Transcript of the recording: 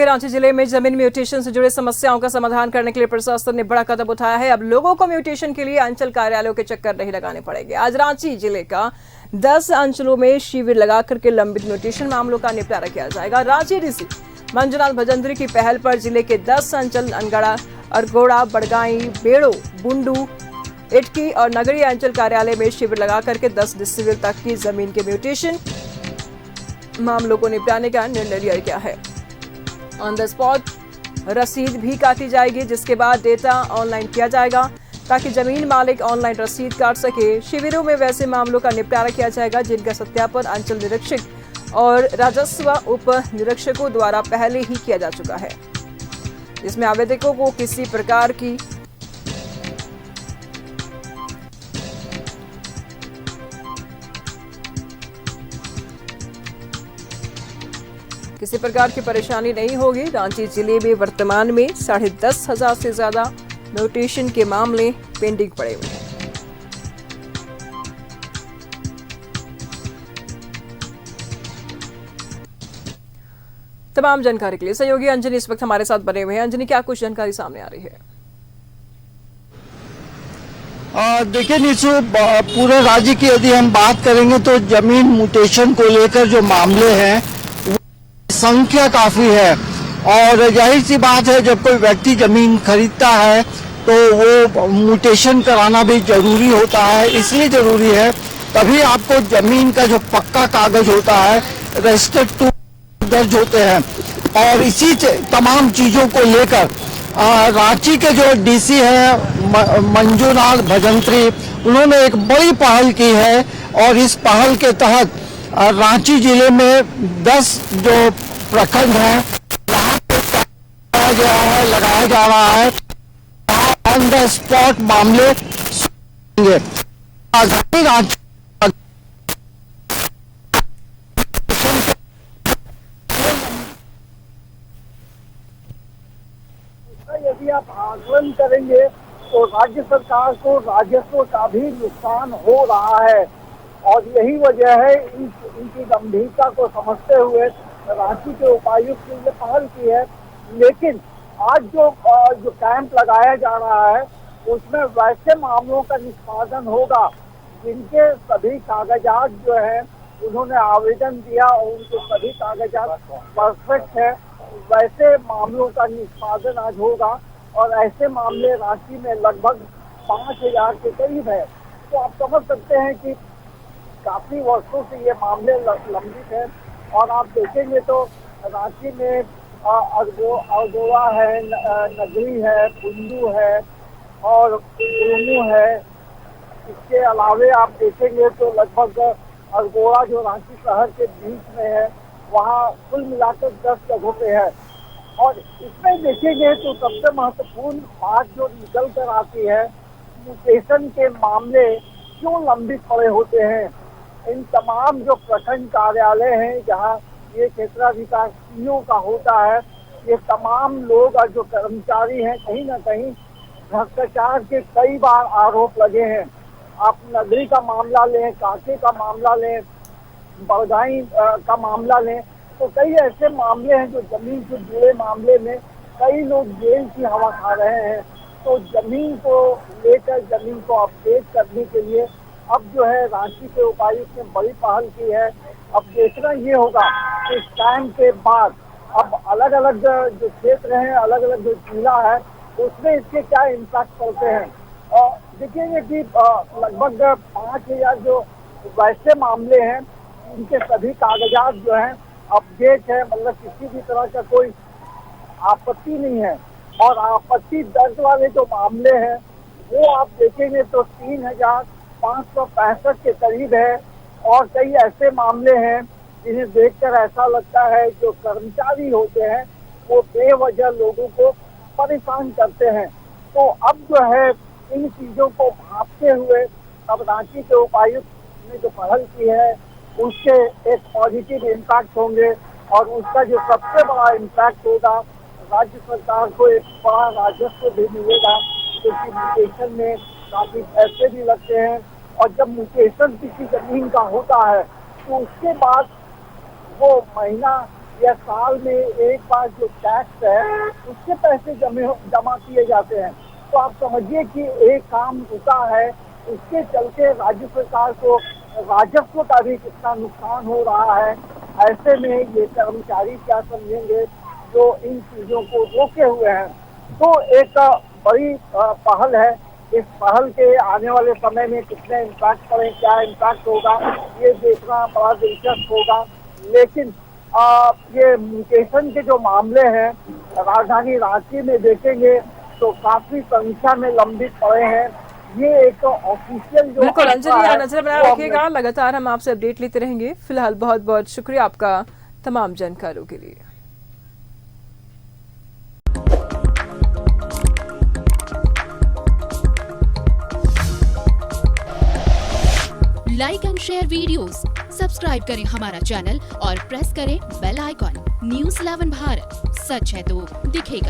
रांची जिले में जमीन म्यूटेशन से जुड़े समस्याओं का समाधान करने के लिए प्रशासन ने बड़ा कदम उठाया है। अब लोगों को म्यूटेशन के लिए अंचल कार्यालयों के चक्कर नहीं लगाने पड़ेंगे। आज रांची जिले का 10 अंचलों में शिविर लगाकर के लंबित म्यूटेशन मामलों का निपटारा किया जाएगा। रांची डीसी मंजुनाथ भजंत्री की पहल पर जिले के 10 अंचल अनगढ़ा, अरगोड़ा, बड़गाई, बेड़ो, बुंडू, इटकी और नगरीय अंचल कार्यालय में शिविर लगाकर के 10 डिसमिल तक की जमीन के म्यूटेशन मामलों को निपटाने का निर्णय लिया गया है। ऑन द स्पॉट रसीद भी काटी जाएगी, जिसके बाद डेटा ऑनलाइन किया जाएगा ताकि जमीन मालिक ऑनलाइन रसीद काट सके। शिविरों में वैसे मामलों का निपटारा किया जाएगा जिनका सत्यापन अंचल निरीक्षक और राजस्व उप निरीक्षकों द्वारा पहले ही किया जा चुका है, जिसमें आवेदकों को किसी प्रकार की परेशानी नहीं होगी। रांची जिले में वर्तमान में 10,500 से ज्यादा म्यूटेशन के मामले पेंडिंग पड़े हुए हैं। तमाम जानकारी के लिए सहयोगी अंजनी इस वक्त हमारे साथ बने हुए हैं। अंजनी, क्या कुछ जानकारी सामने आ रही है? देखिए निशु, पूरे राज्य की यदि हम बात करेंगे तो जमीन म्यूटेशन को लेकर जो मामले हैं संख्या काफी है और जाहिर सी बात है, जब कोई व्यक्ति जमीन खरीदता है तो वो म्यूटेशन कराना भी जरूरी होता है। इसलिए जरूरी है तभी आपको जमीन का जो पक्का कागज होता है, रजिस्टर्ड टू दर्ज होते हैं। और इसी तमाम चीजों को लेकर रांची के जो डीसी है मंजुनाथ भजंत्री, उन्होंने एक बड़ी पहल की है और इस पहल के तहत रांची जिले में 10 जो प्रखंड हैं लगाया जा रहा है। ऑन द स्पॉट मामले राजधानी रांची यदि आप आकलन करेंगे तो राज्य सरकार को राजस्व का भी नुकसान हो रहा है और यही वजह है इनकी गंभीरता को समझते हुए रांची के उपायुक्त ने ये पहल की है। लेकिन आज जो कैंप लगाया जा रहा है उसमें वैसे मामलों का निष्पादन होगा जिनके सभी कागजात जो है उन्होंने आवेदन दिया और उनके सभी कागजात परफेक्ट है, वैसे मामलों का निष्पादन आज होगा। और ऐसे मामले रांची में लगभग 5,000 के करीब है। तो आप समझ सकते हैं कि काफी वर्षों से ये मामले लंबित है। और आप देखेंगे तो रांची में अरगोड़ा है, नगरी है, बुंडू है और उमू है। इसके अलावे आप देखेंगे तो लगभग अरगोड़ा जो रांची शहर के बीच में है, वहाँ कुल मिलाकर 10 जगहों पे है। और इसमें देखेंगे तो सबसे महत्वपूर्ण बात जो निकल कर आती है, म्यूटेशन के मामले क्यों लंबित पड़े होते हैं। इन तमाम जो प्रखंड कार्यालय हैं जहाँ ये क्षेत्राधिकार सीओ का होता है, ये तमाम लोग और जो कर्मचारी हैं कहीं ना कहीं भ्रष्टाचार के कई बार आरोप लगे हैं। आप नगरी का मामला लें, कांके का मामला लें, बड़गाई का मामला लें, तो कई ऐसे मामले हैं जो जमीन से जुड़े मामले में कई लोग जेल की हवा खा रहे हैं। तो जमीन को लेकर जमीन को अपडेट करने के लिए अब जो है रांची के उपायुक्त ने बड़ी पहल की है। अब देखना ये होगा कि इस टाइम के बाद अब अलग अलग जो क्षेत्र हैं, अलग अलग जो जिला है, उसमें इसके क्या इम्पैक्ट पड़ते हैं। और देखेंगे कि लगभग 5,000 जो वैसे मामले हैं इनके सभी कागजात जो हैं अपडेट है, मतलब किसी भी तरह का कोई आपत्ति नहीं है। और आपत्ति दर्ज वाले जो मामले हैं वो आप देखेंगे तो 3,565 के करीब है। और कई ऐसे मामले हैं जिन्हें देखकर ऐसा लगता है जो कर्मचारी होते हैं वो बेवजह लोगों को परेशान करते हैं। तो अब जो है इन चीजों को भांपते हुए अब रांची के उपायुक्त ने जो पहल की है उसके एक पॉजिटिव इम्पैक्ट होंगे और उसका जो सबसे बड़ा इम्पैक्ट होगा, राज्य सरकार को एक बड़ा राजस्व भी मिलेगा, क्योंकि म्यूटेशन में काफी पैसे भी लगते हैं। और जब म्यूटेशन किसी जमीन का होता है तो उसके बाद वो महीना या साल में एक बार जो टैक्स है उसके पैसे जमा किए जाते हैं। तो आप समझिए कि एक काम रुका है, उसके चलते राज्य सरकार को राजस्व का भी कितना नुकसान हो रहा है। ऐसे में ये कर्मचारी क्या समझेंगे जो इन चीजों को रोके हुए हैं। तो एक बड़ी पहल है। इस पहल के आने वाले समय में कितने इम्पैक्ट पड़े, क्या इम्पैक्ट होगा, ये देखना बड़ा दिलचस्प होगा। लेकिन ये म्यूटेशन के जो मामले हैं राजधानी रांची में देखेंगे तो काफी संख्या में लंबित पड़े हैं। ये एक ऑफिशियल जो बिल्कुल अंजलि, है, नजर बनाए वो रखिएगा, लगातार हम आपसे अपडेट लेते रहेंगे। फिलहाल बहुत बहुत शुक्रिया आपका तमाम जानकारियों के लिए। Like and share videos, subscribe करें हमारा चैनल और प्रेस करें बेल आइकॉन। न्यूज़ 11 भारत, सच है तो दिखेगा।